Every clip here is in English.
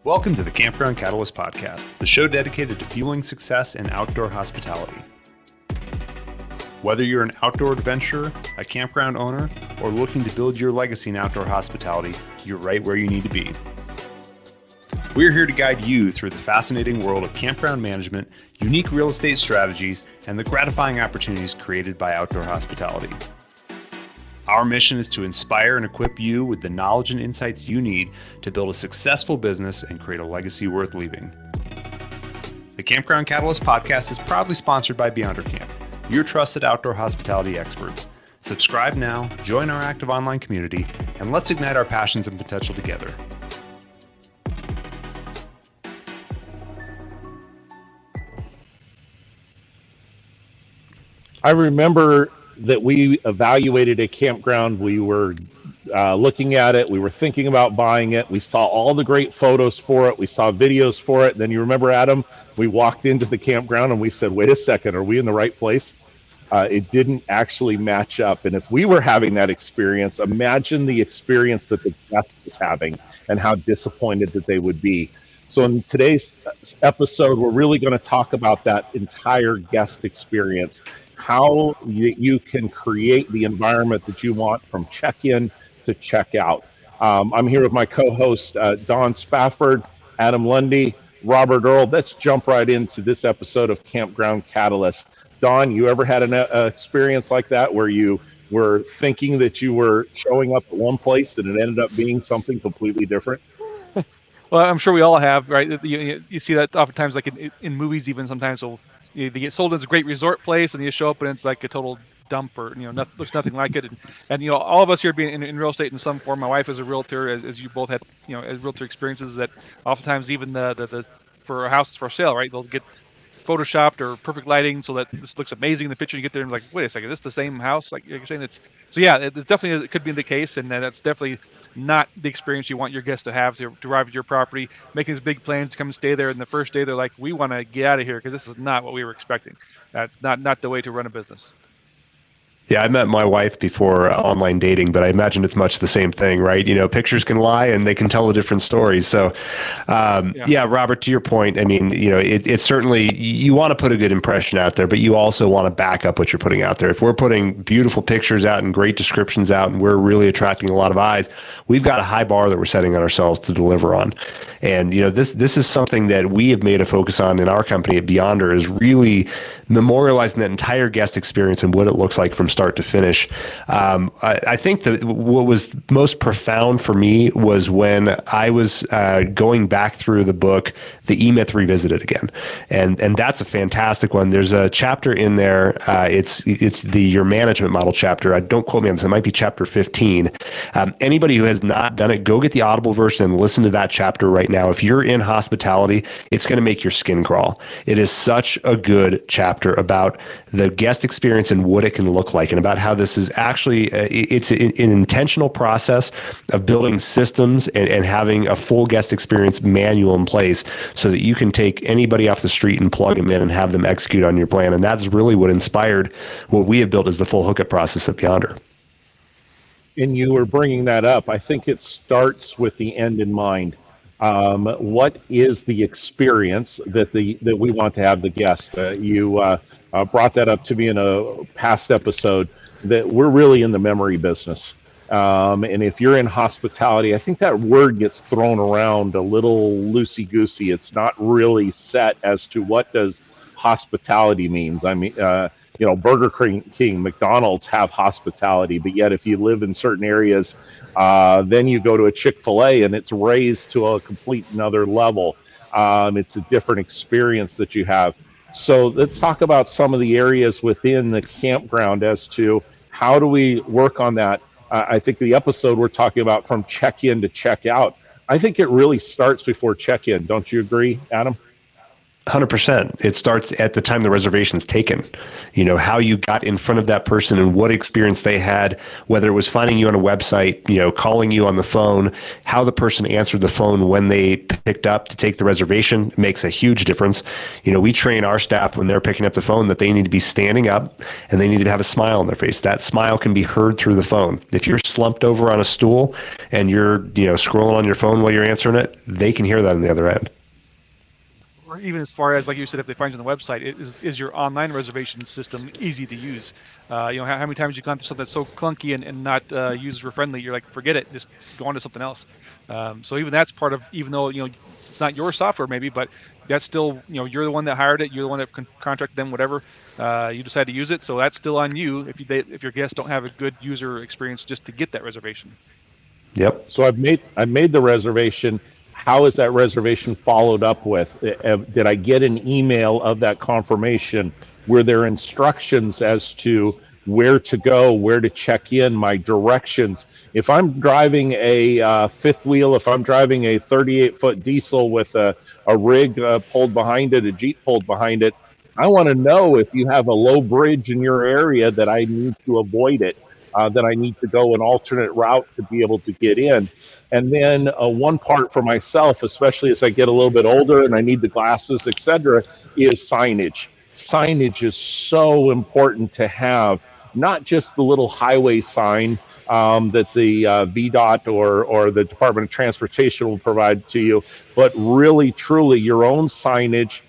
Welcome to the Campground Catalyst Podcast, the show dedicated to fueling success in outdoor hospitality. Whether you're an outdoor adventurer, a campground owner, or looking to build your legacy in outdoor hospitality, you're right where you need to be. We're here to guide you through the fascinating world of campground management, unique real estate strategies, and the gratifying opportunities created by outdoor hospitality. Our mission is to inspire and equip you with the knowledge and insights you need to build a successful business and create a legacy worth leaving. The Campground Catalyst Podcast is proudly sponsored by Beyonder Camp, your trusted outdoor hospitality experts. Subscribe now, join our active online community, and let's ignite our passions and potential together. I remember that we evaluated a campground. We were looking at it. We were thinking about buying it. We saw all the great photos for it. We saw videos for it. Then you remember, Adam, we walked into the campground and we said, wait a second, are we in the right place? It didn't actually match up. And if we were having that experience, imagine the experience that the guest was having and how disappointed that they would be. So in today's episode, we're really going to talk about that entire guest experience, how you can create the environment that you want from check-in to check-out. I'm here with my co-host, Don Spafford, Adam Lundy, Robert Earl. Let's jump right into this episode of Campground Catalyst. Don, you ever had an experience like that where you were thinking that you were showing up at one place and it ended up being something completely different? Well, I'm sure we all have, right? You see that oftentimes, like in movies, even sometimes they get sold as a great resort place, and you show up and it's like a total dump, or looks nothing like it. And all of us here being in real estate in some form. My wife is a realtor, as you both had, as realtor experiences. That oftentimes even the for a house for sale, right? They'll get photoshopped or perfect lighting so that this looks amazing in the picture. You get there and like, wait a second, is this the same house? Like you're saying, it's so yeah, it definitely could be the case, and that's definitely not the experience you want your guests to have to arrive at your property, making these big plans to come and stay there. And the first day they're like, we want to get out of here because this is not what we were expecting. That's not the way to run a business. Yeah, I met my wife before online dating, but I imagine it's much the same thing, right? Pictures can lie and they can tell a different story. So, yeah, Robert, to your point, I mean, it's certainly, you want to put a good impression out there, but you also want to back up what you're putting out there. If we're putting beautiful pictures out and great descriptions out and we're really attracting a lot of eyes, we've got a high bar that we're setting on ourselves to deliver on. And, this is something that we have made a focus on in our company at Beyonder, is really memorializing that entire guest experience and what it looks like from start to finish. I think that what was most profound for me was when I was going back through the book, The E-Myth Revisited again. And that's a fantastic one. There's a chapter in there. It's the Your Management Model chapter. Don't quote me on this. It might be chapter 15. Anybody who has not done it, go get the Audible version and listen to that chapter right now. If you're in hospitality, it's going to make your skin crawl. It is such a good chapter about the guest experience and what it can look like, and about how this is actually it's an intentional process of building systems and having a full guest experience manual in place so that you can take anybody off the street and plug them in and have them execute on your plan. And that's really what inspired what we have built as the full hookup process at Beyonder. And you were bringing that up. I think it starts with the end in mind. What is the experience that we want to have the guest? You brought that up to me in a past episode, that we're really in the memory business. And if you're in hospitality, I think that word gets thrown around a little loosey-goosey. It's not really set as to what does hospitality means. I mean, Burger King, McDonald's have hospitality, but yet if you live in certain areas, then you go to a Chick-fil-A and it's raised to a complete another level. It's a different experience that you have. So let's talk about some of the areas within the campground as to how do we work on that. I think the episode we're talking about from check-in to check-out, I think it really starts before check-in. Don't you agree, Adam? 100%. It starts at the time the reservation's taken. You know, how you got in front of that person and what experience they had, whether it was finding you on a website, you know, calling you on the phone, how the person answered the phone when they picked up to take the reservation makes a huge difference. You know, we train our staff when they're picking up the phone that they need to be standing up and they need to have a smile on their face. That smile can be heard through the phone. If you're slumped over on a stool and you're, you know, scrolling on your phone while you're answering it, they can hear that on the other end. Or even as far as, like you said, if they find you on the website, is your online reservation system easy to use? You know, how many times you've gone through something that's so clunky and not user friendly, you're like, forget it, just go on to something else. So even that's part of, even though, you know, it's not your software maybe, but that's still, you know, you're the one that hired it, you're the one that contracted them, whatever. You decide to use it, so that's still on you if your guests don't have a good user experience just to get that reservation. Yep. So I've made the reservation. How is that reservation followed up with? Did I get an email of that confirmation? Were there instructions as to where to go, where to check in, my directions? If I'm driving a fifth wheel, if I'm driving a 38-foot diesel with a rig pulled behind it, a Jeep pulled behind it, I want to know if you have a low bridge in your area that I need to avoid it, that I need to go an alternate route to be able to get in. And then one part for myself, especially as I get a little bit older and I need the glasses, etc., is signage. Signage is so important to have, not just the little highway sign that the VDOT or the Department of Transportation will provide to you, but really, truly your own signage,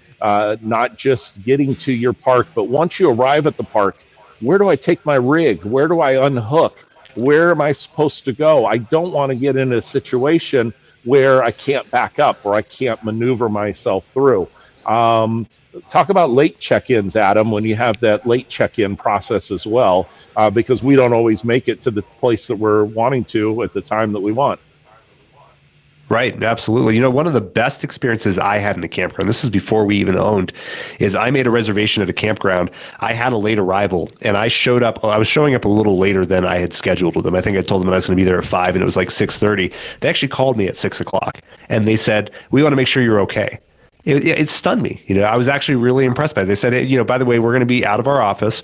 not just getting to your park, but once you arrive at the park, where do I take my rig? Where do I unhook? Where am I supposed to go? I don't want to get in a situation where I can't back up or I can't maneuver myself through. Talk about late check-ins, Adam, when you have that late check-in process as well, because we don't always make it to the place that we're wanting to at the time that we want. Right, absolutely. You know, one of the best experiences I had in a campground, this is before we even owned, is I made a reservation at a campground. I had a late arrival, and I was showing up a little later than I had scheduled with them. I think I told them I was going to be there at 5, and it was like 6:30. They actually called me at 6 o'clock, and they said, we want to make sure you're okay. It stunned me. You know, I was actually really impressed by it. They said, hey, you know, by the way, we're going to be out of our office,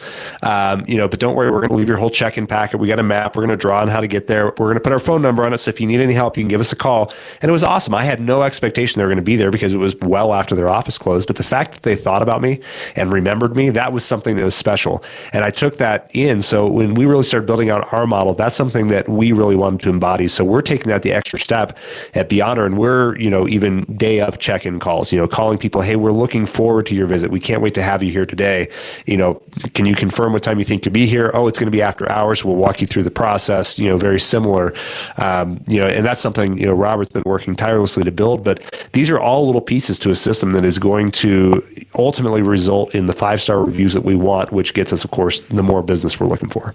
you know, but don't worry, we're going to leave your whole check-in packet. We got a map. We're going to draw on how to get there. We're going to put our phone number on it. So if you need any help, you can give us a call. And it was awesome. I had no expectation they were going to be there because it was well after their office closed. But the fact that they thought about me and remembered me, that was something that was special. And I took that in. So when we really started building out our model, that's something that we really wanted to embody. So we're taking that the extra step at Beyonder, and we're, you know, even day of check-in calls, you know, calling people, hey, we're looking forward to your visit. We can't wait to have you here today. You know, can you confirm what time you think you'll be here? Oh, it's going to be after hours. We'll walk you through the process, you know, very similar. You know, and that's something, you know, Robert's been working tirelessly to build, but these are all little pieces to a system that is going to ultimately result in the 5-star reviews that we want, which gets us, of course, the more business we're looking for.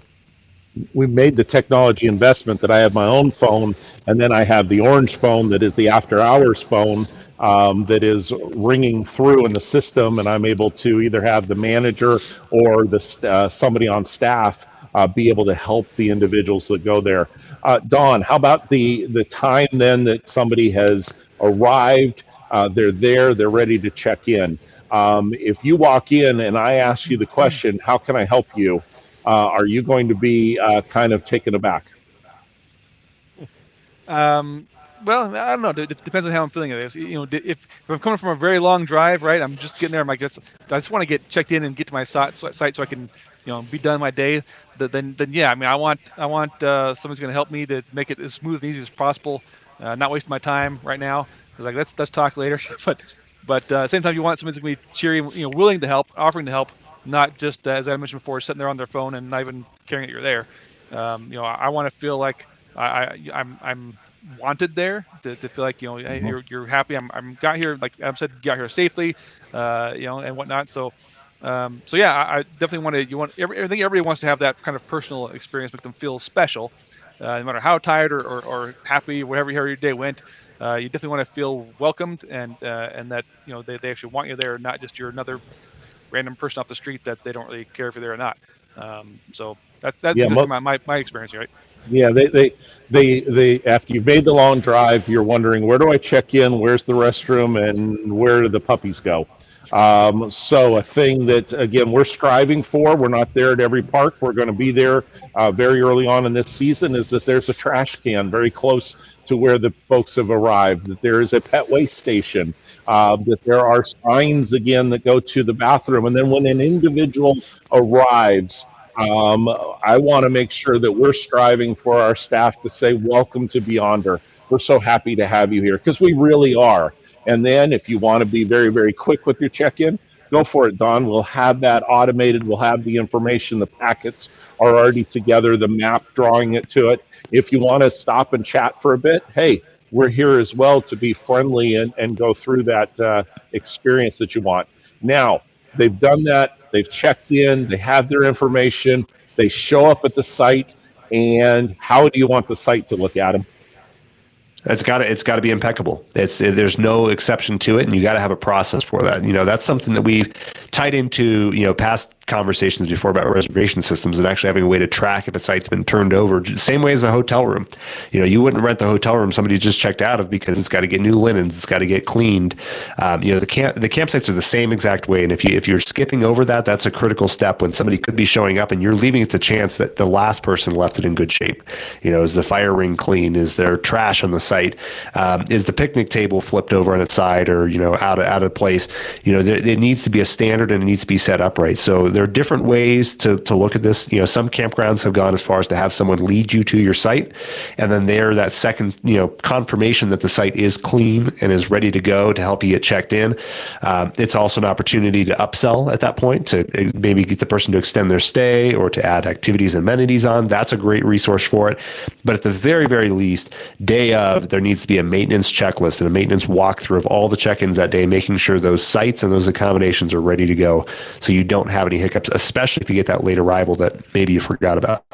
We made the technology investment that I have my own phone, and then I have the orange phone that is the after hours phone that is ringing through in the system, and I'm able to either have the manager or the somebody on staff be able to help the individuals that go there. Dawn, how about the time then that somebody has arrived, they're there, they're ready to check in. If you walk in and I ask you the question, how can I help you? Are you going to be kind of taken aback? Well, I don't know. It depends on how I'm feeling it is. You know, if I'm coming from a very long drive, right? I'm just getting there. I'm like, I just want to get checked in and get to my site so I can, you know, be done my day. Then yeah. I mean, I want somebody's going to help me to make it as smooth and easy as possible. Not wasting my time right now. Like let's talk later. but at the same time, you want somebody's going to be cheery, you know, willing to help, offering to help, not just as I mentioned before, sitting there on their phone and not even caring that you're there. You know, I want to feel like I'm wanted there, to feel like, you know, hey, you're happy. I'm got here, like Adam said, got here safely, you know, and whatnot. So yeah, I definitely I think everybody wants to have that kind of personal experience, make them feel special, no matter how tired or happy, whatever your day went. You definitely want to feel welcomed and that, you know, they actually want you there, not just you're another random person off the street that they don't really care if you're there or not. So that's my experience, right? Yeah, they after you've made the long drive, you're wondering, where do I check in? Where's the restroom? And where do the puppies go? So a thing that, again, we're striving for, we're not there at every park, we're going to be there very early on in this season, is that there's a trash can very close to where the folks have arrived, that there is a pet waste station, that there are signs, again, that go to the bathroom. And then when an individual arrives, I want to make sure that we're striving for our staff to say, welcome to Beyonder. We're so happy to have you here, because we really are. And then if you want to be very, very quick with your check-in, go for it, Don. We'll have that automated. We'll have the information. The packets are already together, the map drawing it to it. If you want to stop and chat for a bit, hey, we're here as well to be friendly and go through that experience that you want. Now, they've done that. They've checked in. They have their information. They show up at the site. And how do you want the site to look at them? It's got to be impeccable. There's no exception to it, and you got to have a process for that. That's something that we've tied into past conversations before about reservation systems and actually having a way to track if a site's been turned over. Same way as a hotel room. You wouldn't rent the hotel room somebody just checked out of, because it's got to get new linens, it's got to get cleaned. The campsites are the same exact way, and if you're skipping over that, that's a critical step when somebody could be showing up and you're leaving it to chance that the last person left it in good shape. Is the fire ring clean? Is there trash on the site? Is the picnic table flipped over on its side or out of place? There needs to be a standard and it needs to be set up right. So there are different ways to look at this. Some campgrounds have gone as far as to have someone lead you to your site, and then that second confirmation that the site is clean and is ready to go to help you get checked in. It's also an opportunity to upsell at that point, to maybe get the person to extend their stay or to add activities and amenities on. That's a great resource for it. But at the very, very least, day of, there needs to be a maintenance checklist and a maintenance walkthrough of all the check-ins that day, making sure those sites and those accommodations are ready to go so you don't have any hiccups, especially if you get that late arrival that maybe you forgot about.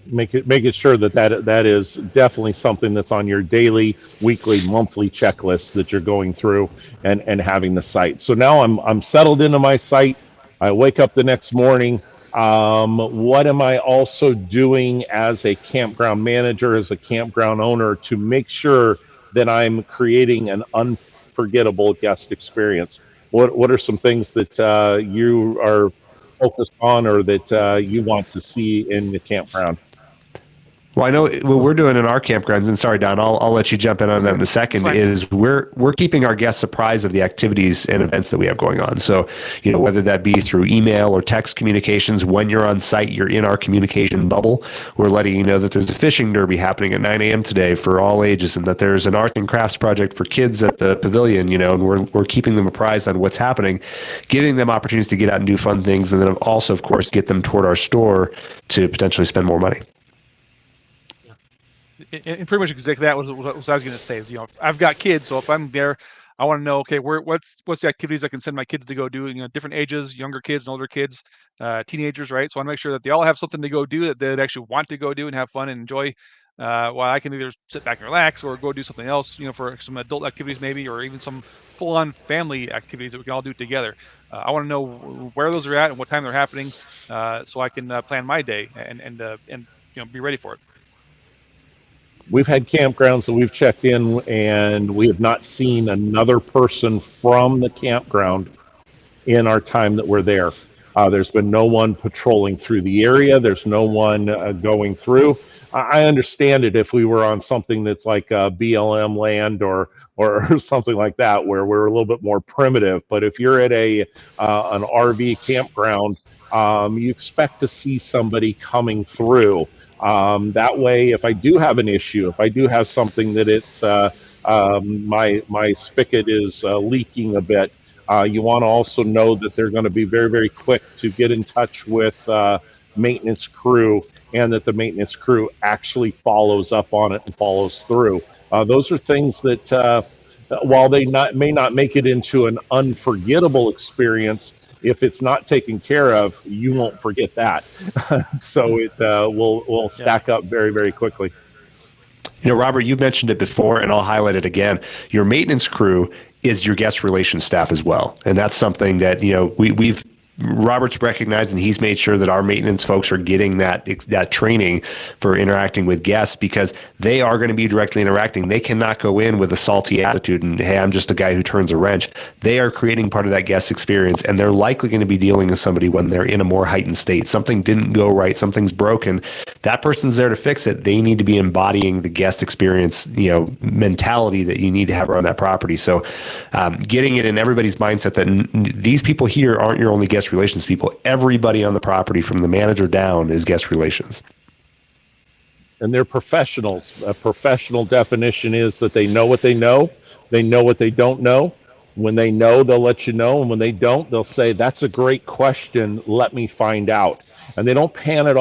Make it sure that is definitely something that's on your daily, weekly, monthly checklist that you're going through and having the site. So now I'm settled into my site. I wake up the next morning. What am I also doing as a campground manager, as a campground owner, to make sure that I'm creating an unforgettable guest experience? What are some things that you are focused on or that you want to see in the campground? Well, I know what we're doing in our campgrounds, and sorry, Don, I'll let you jump in on that in a second, is we're keeping our guests apprised of the activities and events that we have going on. So, whether that be through email or text communications, when you're on site, you're in our communication bubble. We're letting you know that there's a fishing derby happening at 9 a.m. today for all ages, and that there's an art and crafts project for kids at the pavilion, and we're keeping them apprised on what's happening, giving them opportunities to get out and do fun things, and then also, of course, get them toward our store to potentially spend more money. And pretty much exactly that was what I was going to say is, I've got kids, so if I'm there, I want to know, okay, what's the activities I can send my kids to go do, different ages, younger kids and older kids, teenagers, right? So I want to make sure that they all have something to go do that they actually want to go do and have fun and enjoy, while I can either sit back and relax or go do something else, for some adult activities maybe, or even some full-on family activities that we can all do together. I want to know where those are at and what time they're happening, so I can plan my day and be ready for it. We've had campgrounds that we've checked in and we have not seen another person from the campground in our time that we're there. There's been no one patrolling through the area. There's no one going through. I understand it if we were on something that's like BLM land or something like that, where we're a little bit more primitive. But if you're at an RV campground, you expect to see somebody coming through. That way, if I do have an issue, if I do have something that it's my spigot is leaking a bit, you want to also know that they're going to be very, very quick to get in touch with maintenance crew, and that the maintenance crew actually follows up on it and follows through. Those are things that, while they may not make it into an unforgettable experience, if it's not taken care of, you won't forget that. So it will stack up very, very quickly. Robert, you mentioned it before, and I'll highlight it again. Your maintenance crew is your guest relations staff as well. And that's something that, we've Robert's recognized, and he's made sure that our maintenance folks are getting that training for interacting with guests, because they are going to be directly interacting. They cannot go in with a salty attitude and, hey, I'm just a guy who turns a wrench. They are creating part of that guest experience, and they're likely going to be dealing with somebody when they're in a more heightened state. Something didn't go right, something's broken. That person's there to fix it. They need to be embodying the guest experience, mentality that you need to have around that property. So getting it in everybody's mindset that these people here aren't your only guest relations people. Everybody on the property, from the manager down, is guest relations. And they're professionals. A professional definition is that they know what they know what they don't know. When they know, they'll let you know, and when they don't, they'll say, that's a great question, let me find out. And they don't pin it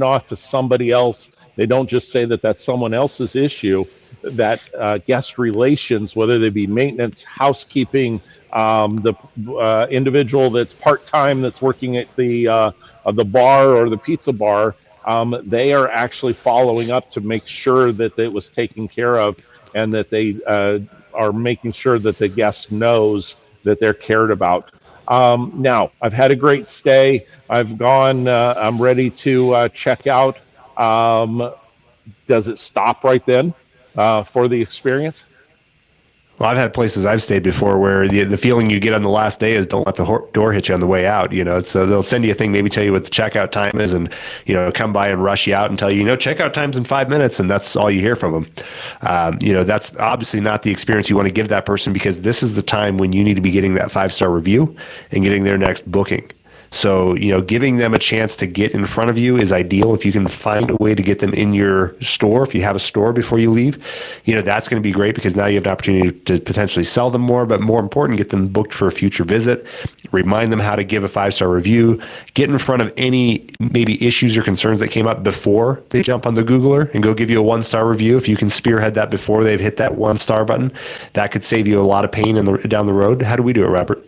off to somebody else. They don't just say that that's someone else's issue. That guest relations, whether they be maintenance, housekeeping, the individual that's part-time that's working at the bar or the pizza bar, they are actually following up to make sure that it was taken care of, and that they are making sure that the guest knows that they're cared about. Now, I've had a great stay. I've gone, I'm ready to check out. Does it stop right then for the experience? Well, I've had places I've stayed before where the feeling you get on the last day is, don't let the door hit you on the way out. So they'll send you a thing, maybe tell you what the checkout time is, and come by and rush you out and tell you, checkout time's in 5 minutes, and that's all you hear from them. That's obviously not the experience you want to give that person, because this is the time when you need to be getting that 5-star review and getting their next booking. So, giving them a chance to get in front of you is ideal. If you can find a way to get them in your store, if you have a store before you leave, that's going to be great, because now you have an opportunity to potentially sell them more, but more important, get them booked for a future visit, remind them how to give a 5-star review, get in front of any maybe issues or concerns that came up before they jump on the Googler, and go give you a 1-star review. If you can spearhead that before they've hit that 1-star button, that could save you a lot of pain down the road. How do we do it, Robert?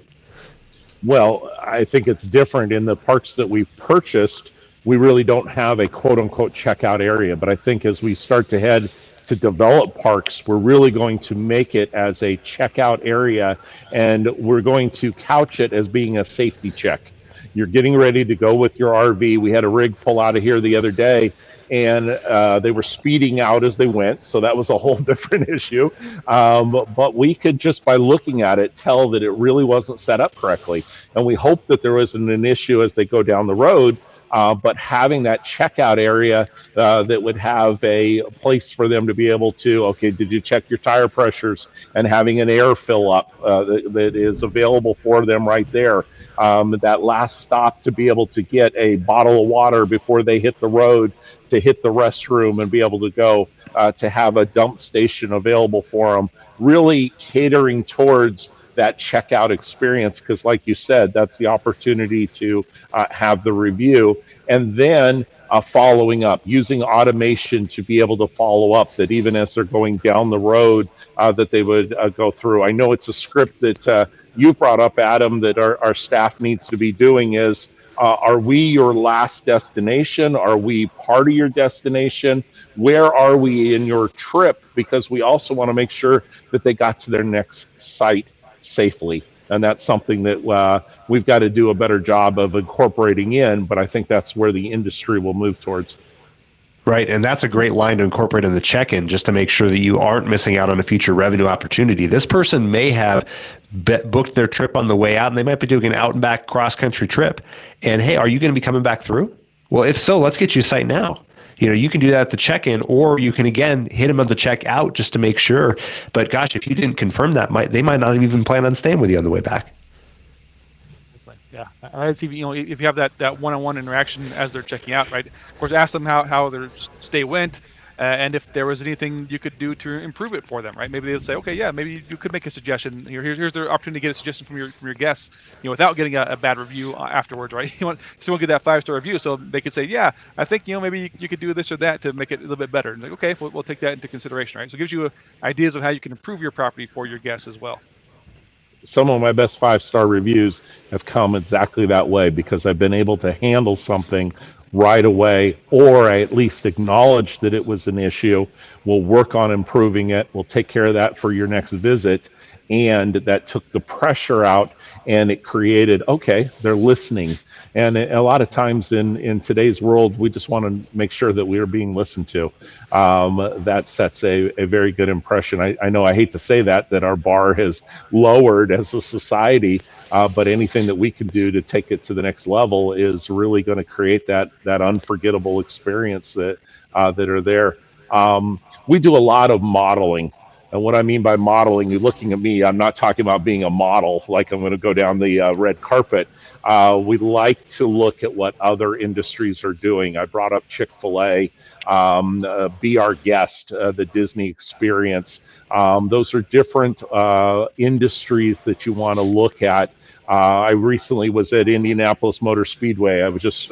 Well, I think it's different. In the parks that we've purchased, we really don't have a quote-unquote checkout area. But I think as we start to head to develop parks, we're really going to make it as a checkout area, and we're going to couch it as being a safety check. You're getting ready to go with your RV. We had a rig pull out of here the other day, and they were speeding out as they went, so that was a whole different issue. But we could, just by looking at it, tell that it really wasn't set up correctly. And we hope that there wasn't an issue as they go down the road, but having that checkout area that would have a place for them to be able to, okay, did you check your tire pressures, and having an air fill up that is available for them right there. That last stop to be able to get a bottle of water before they hit the road, to hit the restroom and be able to go, to have a dump station available for them, really catering towards that checkout experience, because like you said, that's the opportunity to have the review, and then following up, using automation to be able to follow up, that even as they're going down the road, that they would go through. I know it's a script that you've brought up, Adam, that our staff needs to be doing is, are we your last destination? Are we part of your destination? Where are we in your trip? Because we also want to make sure that they got to their next site safely. And that's something that we've got to do a better job of incorporating in, but I think that's where the industry will move towards. Right, and that's a great line to incorporate in the check-in, just to make sure that you aren't missing out on a future revenue opportunity. This person may have booked their trip on the way out, and they might be doing an out and back cross-country trip. And hey, are you going to be coming back through? Well, if so, let's get you a site now. You can do that at the check-in, or you can, again, hit them on the check-out just to make sure. But gosh, if you didn't confirm that, they might not even plan on staying with you on the way back. Yeah, I'd see, if you have that one-on-one interaction as they're checking out, right? Of course, ask them how their stay went, and if there was anything you could do to improve it for them, right? Maybe they'll say, okay, yeah, maybe you could make a suggestion. Here's their opportunity to get a suggestion from your guests, without getting a bad review afterwards, right? You want someone to get that 5-star review, so they could say, yeah, I think maybe you could do this or that to make it a little bit better. And like, okay, we'll take that into consideration, right? So it gives you ideas of how you can improve your property for your guests as well. Some of my best 5-star reviews have come exactly that way, because I've been able to handle something right away, or I at least acknowledge that it was an issue. We'll work on improving it. We'll take care of that for your next visit. And that took the pressure out. and it created, okay, they're listening. And a lot of times in today's world, we just want to make sure that we are being listened to. That sets a very good impression. I know I hate to say that our bar has lowered as a society, but anything that we can do to take it to the next level is really going to create that unforgettable experience that are there. We do a lot of modeling. And what I mean by modeling, you're looking at me, I'm not talking about being a model, like I'm going to go down the red carpet. We like to look at what other industries are doing. I brought up Chick-fil-A, Be Our Guest, the Disney experience. Those are different industries that you want to look at. I recently was at Indianapolis Motor Speedway. I was just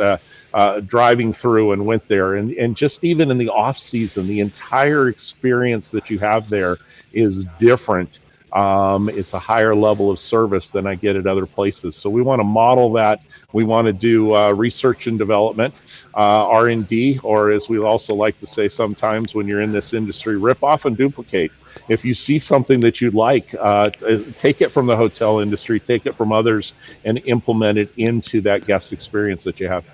driving through and went there. And just even in the off season, the entire experience that you have there is different. It's a higher level of service than I get at other places. So we want to model that. We want to do research and development, R&D, or as we also like to say sometimes when you're in this industry, rip off and duplicate. If you see something that you'd like, take it from the hotel industry, take it from others, and implement it into that guest experience that you have.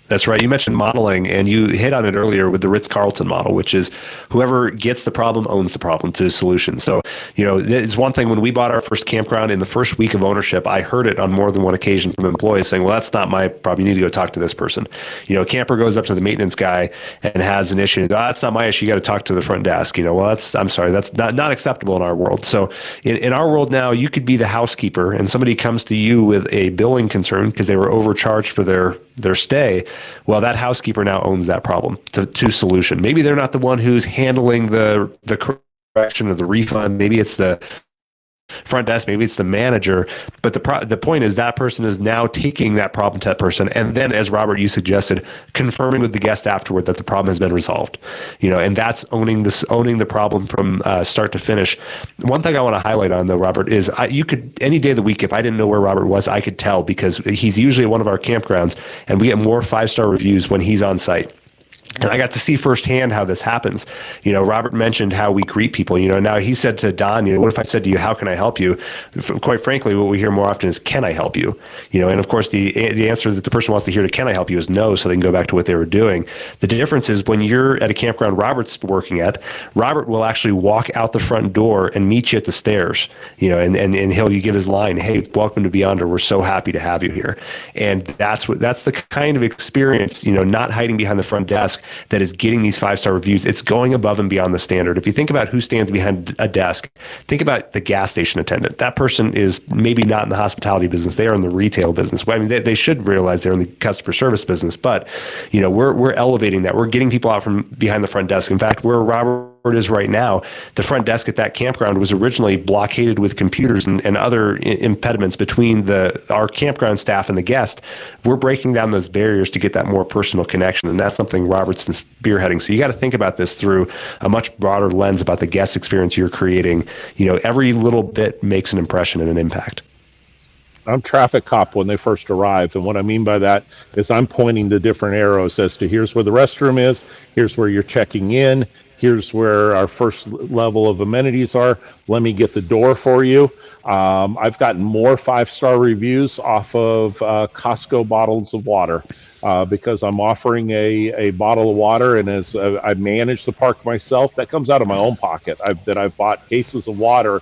That's right. You mentioned modeling, and you hit on it earlier with the Ritz-Carlton model, which is whoever gets the problem owns the problem to a solution. So, it's one thing when we bought our first campground in the first week of ownership, I heard it on more than one occasion from employees saying, well, that's not my problem. You need to go talk to this person. A camper goes up to the maintenance guy and has an issue. That's not my issue. You got to talk to the front desk. Well, I'm sorry. That's not acceptable in our world. So in our world now, you could be the housekeeper and somebody comes to you with a billing concern because they were overcharged for their stay. Well, that housekeeper now owns that problem to solution. Maybe they're not the one who's handling the correction or the refund. Maybe it's the front desk, maybe it's the manager, but the point is that person is now taking that problem to that person, and then, as Robert, you suggested, confirming with the guest afterward that the problem has been resolved. And that's owning the problem from start to finish. One thing I want to highlight on, though, Robert, is you could any day of the week, if I didn't know where Robert was, I could tell because he's usually at one of our campgrounds, and we get more 5-star reviews when he's on site. And I got to see firsthand how this happens. Robert mentioned how we greet people. Now he said to Don, what if I said to you, how can I help you? Quite frankly, what we hear more often is, can I help you? And of course, the answer that the person wants to hear to can I help you is no, so they can go back to what they were doing. The difference is when you're at a campground Robert's working at, Robert will actually walk out the front door and meet you at the stairs, and he'll give his line, hey, welcome to Beyonder. We're so happy to have you here. And that's the kind of experience, not hiding behind the front desk, that is getting these 5-star reviews. It's going above and beyond the standard. If you think about who stands behind a desk, think about the gas station attendant. That person is maybe not in the hospitality business. They are in the retail business. Well, I mean, they should realize they're in the customer service business, but we're elevating that. We're getting people out from behind the front desk. In fact, where Robert is right now, the front desk at that campground was originally blockaded with computers and other impediments between our campground staff and the guest. We're breaking down those barriers to get that more personal connection, and that's something Robert's spearheading. So you got to think about this through a much broader lens about the guest experience you're creating. Every little bit makes an impression and an impact. I'm traffic cop when they first arrive, and what I mean by that is I'm pointing to different arrows as to here's where the restroom is, here's where you're checking in, here's where our first level of amenities are, let me get the door for you. I've gotten more 5-star reviews off of Costco bottles of water because I'm offering a bottle of water, and as I manage the park myself, that comes out of my own pocket. I've bought cases of water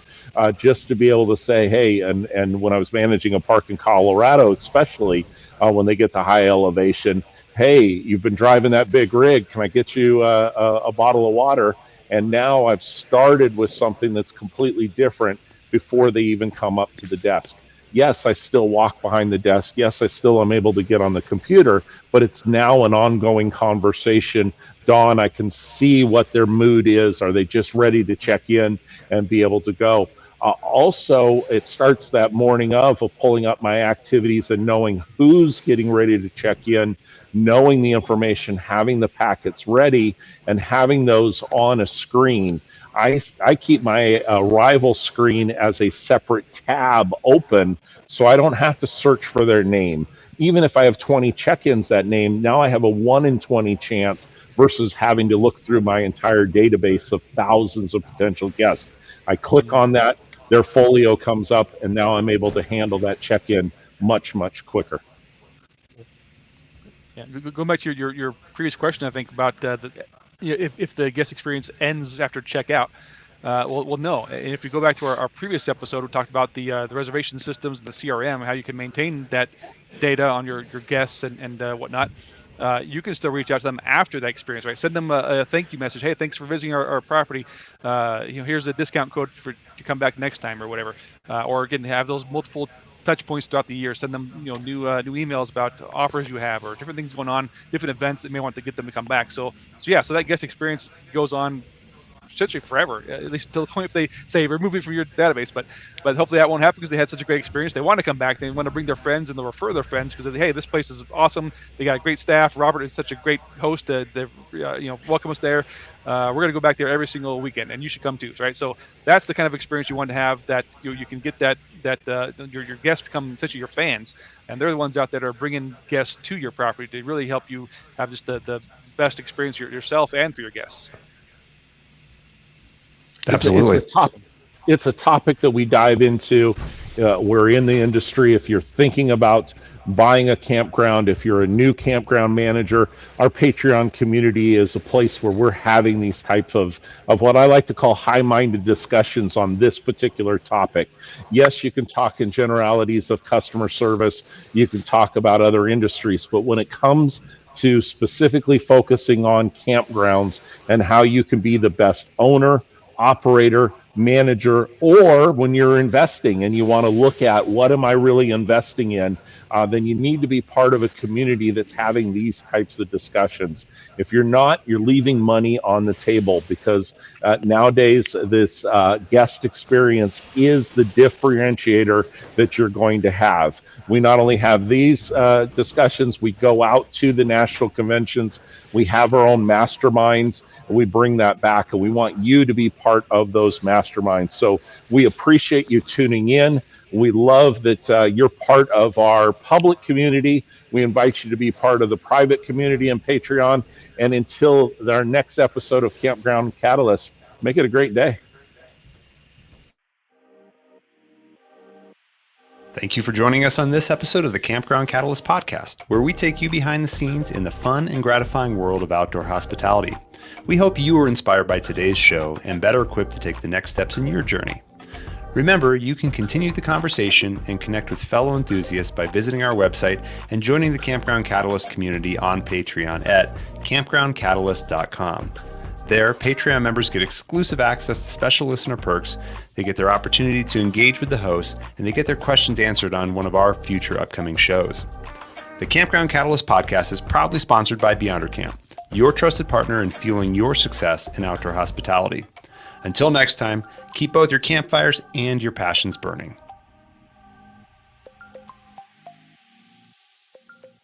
just to be able to say, hey, and when I was managing a park in Colorado, especially when they get to high elevation, hey, you've been driving that big rig, can I get you a bottle of water? And now I've started with something that's completely different before they even come up to the desk. Yes, I still walk behind the desk. Yes, I still am able to get on the computer, but it's now an ongoing conversation. Dawn, I can see what their mood is. Are they just ready to check in and be able to go? Also, it starts that morning of pulling up my activities and knowing who's getting ready to check in, knowing the information, having the packets ready, and having those on a screen. I keep my arrival screen as a separate tab open so I don't have to search for their name. Even if I have 20 check-ins that name, now I have a 1 in 20 chance versus having to look through my entire database of thousands of potential guests. I click on that, their folio comes up, and now I'm able to handle that check-in much, much quicker. Yeah, going back to your previous question, I think about if the guest experience ends after checkout. Well, no. And if you go back to our previous episode, we talked about the reservation systems and the CRM, how you can maintain that data on your guests and whatnot. You can still reach out to them after that experience, right? Send them a thank you message. Hey, thanks for visiting our property. Here's a discount code to come back next time or whatever. Or again, have those multiple touch points throughout the year. Send them new emails about offers you have or different things going on, different events that may want to get them to come back. So that guest experience goes on essentially forever, at least until the point if they say remove it from your database. But hopefully that won't happen because they had such a great experience. They want to come back. They want to bring their friends and they'll refer their friends because hey, this place is awesome. They got a great staff. Robert is such a great host. They welcome us there. We're going to go back there every single weekend, and you should come too, right? So that's the kind of experience you want to have. That you can get that your guests become essentially your fans, and they're the ones out there that are bringing guests to your property to really help you have just the best experience yourself and for your guests. Absolutely. It's a topic that we dive into. We're in the industry. If you're thinking about buying a campground, if you're a new campground manager, our Patreon community is a place where we're having these types of what I like to call high-minded discussions on this particular topic. Yes, you can talk in generalities of customer service. You can talk about other industries, but when it comes to specifically focusing on campgrounds and how you can be the best owner, operator, manager, or when you're investing and you want to look at what am I really investing in, then you need to be part of a community that's having these types of discussions. If you're not, you're leaving money on the table because nowadays this guest experience is the differentiator that you're going to have. We not only have these discussions, we go out to the national conventions, we have our own masterminds, and we bring that back, and we want you to be part of those masterminds. So we appreciate you tuning in. We love that you're part of our public community. We invite you to be part of the private community and Patreon. And until our next episode of Campground Catalyst, make it a great day. Thank you for joining us on this episode of the Campground Catalyst Podcast, where we take you behind the scenes in the fun and gratifying world of outdoor hospitality. We hope you were inspired by today's show and better equipped to take the next steps in your journey. Remember, you can continue the conversation and connect with fellow enthusiasts by visiting our website and joining the Campground Catalyst community on Patreon at campgroundcatalyst.com. There, Patreon members get exclusive access to special listener perks, they get their opportunity to engage with the host, and they get their questions answered on one of our future upcoming shows. The Campground Catalyst Podcast is proudly sponsored by Beyonder Camp, your trusted partner in fueling your success in outdoor hospitality. Until next time, keep both your campfires and your passions burning.